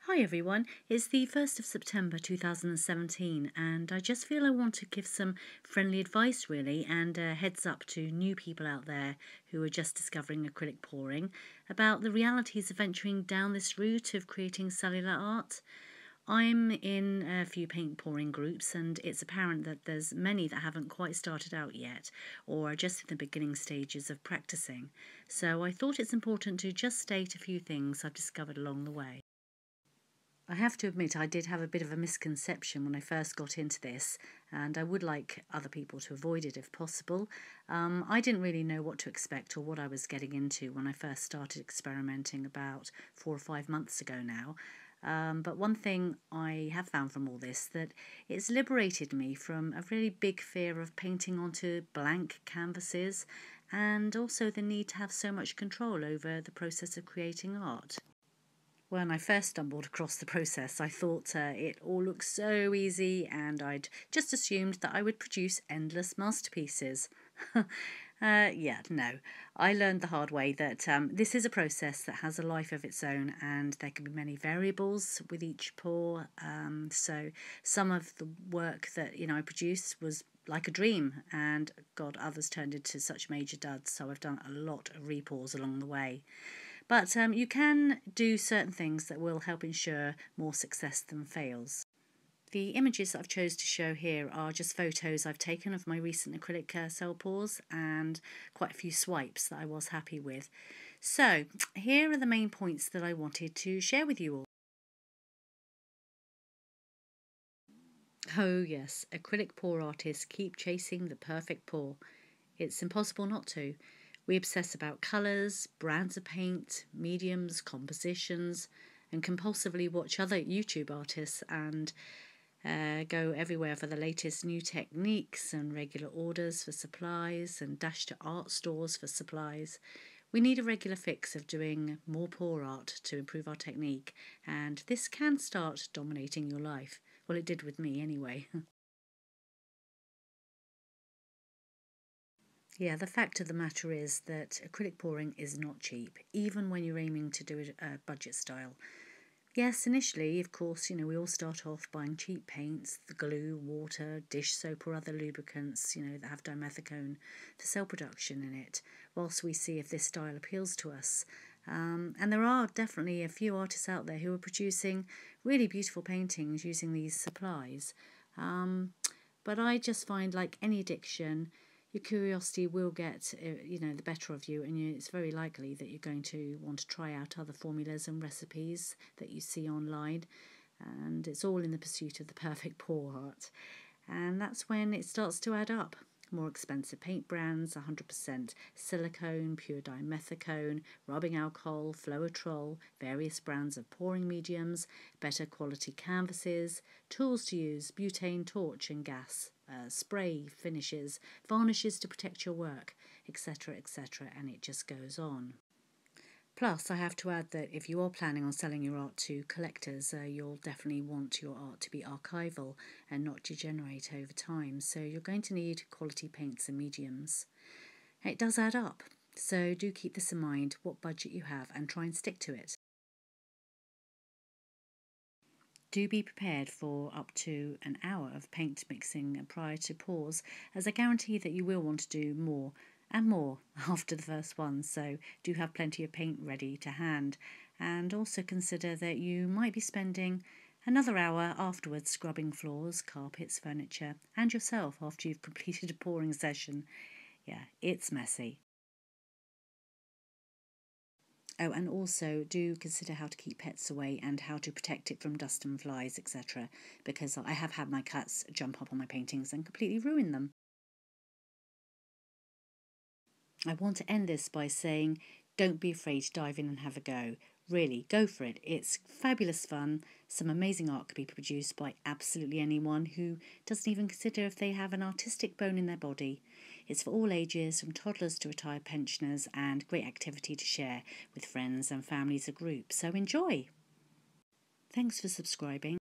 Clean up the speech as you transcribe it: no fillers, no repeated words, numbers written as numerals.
Hi everyone, it's the 1st of September 2017 and I just feel I want to give some friendly advice really and a heads up to new people out there who are just discovering acrylic pouring about the realities of venturing down this route of creating cellular art. I'm in a few paint pouring groups and it's apparent that there's many that haven't quite started out yet or are just in the beginning stages of practicing. So I thought it's important to just state a few things I've discovered along the way. I have to admit, I did have a bit of a misconception when I first got into this, and I would like other people to avoid it if possible. I didn't really know what to expect or what I was getting into when I first started experimenting about 4 or 5 months ago now. But one thing I have found from all this that it's liberated me from a really big fear of painting onto blank canvases and also the need to have so much control over the process of creating art. When I first stumbled across the process, I thought it all looked so easy and I'd just assumed that I would produce endless masterpieces. Yeah, no. I learned the hard way that this is a process that has a life of its own and there can be many variables with each pour. So some of the work that I produced was like a dream, and God, others turned into such major duds. So I've done a lot of repours along the way. But you can do certain things that will help ensure more success than fails. The images that I've chose to show here are just photos I've taken of my recent acrylic cell pours and quite a few swipes that I was happy with. So here are the main points that I wanted to share with you all. Oh yes, acrylic pour artists keep chasing the perfect pour. It's impossible not to. We obsess about colours, brands of paint, mediums, compositions, and compulsively watch other YouTube artists and go everywhere for the latest new techniques and regular orders for supplies and dash to art stores for supplies. We need a regular fix of doing more pour art to improve our technique, and this can start dominating your life. Well, it did with me anyway. Yeah, the fact of the matter is that acrylic pouring is not cheap, even when you're aiming to do it budget style. Yes, initially, of course, we all start off buying cheap paints, the glue, water, dish soap or other lubricants, that have dimethicone for cell production in it, whilst we see if this style appeals to us. And there are definitely a few artists out there who are producing really beautiful paintings using these supplies. But I just find, like any addiction, your curiosity will get, the better of you, and it's very likely that you're going to want to try out other formulas and recipes that you see online, and it's all in the pursuit of the perfect pour art. And that's when it starts to add up. More expensive paint brands, 100% silicone, pure dimethicone, rubbing alcohol, Floetrol, various brands of pouring mediums, better quality canvases, tools to use, butane, torch and gas, spray finishes, varnishes to protect your work, etc., etc., and it just goes on. Plus, I have to add that if you are planning on selling your art to collectors, you'll definitely want your art to be archival and not degenerate over time, so you're going to need quality paints and mediums. It does add up, so do keep this in mind, what budget you have, and try and stick to it. Do be prepared for up to an hour of paint mixing prior to pours, as I guarantee that you will want to do more and more after the first one, so do have plenty of paint ready to hand. And also consider that you might be spending another hour afterwards scrubbing floors, carpets, furniture, and yourself after you've completed a pouring session. Yeah, it's messy. Oh, and also do consider how to keep pets away and how to protect it from dust and flies, etc., because I have had my cats jump up on my paintings and completely ruin them. I want to end this by saying don't be afraid to dive in and have a go. Really, go for it. It's fabulous fun. Some amazing art can be produced by absolutely anyone who doesn't even consider if they have an artistic bone in their body. It's for all ages, from toddlers to retired pensioners, and great activity to share with friends and families or groups. So enjoy! Thanks for subscribing.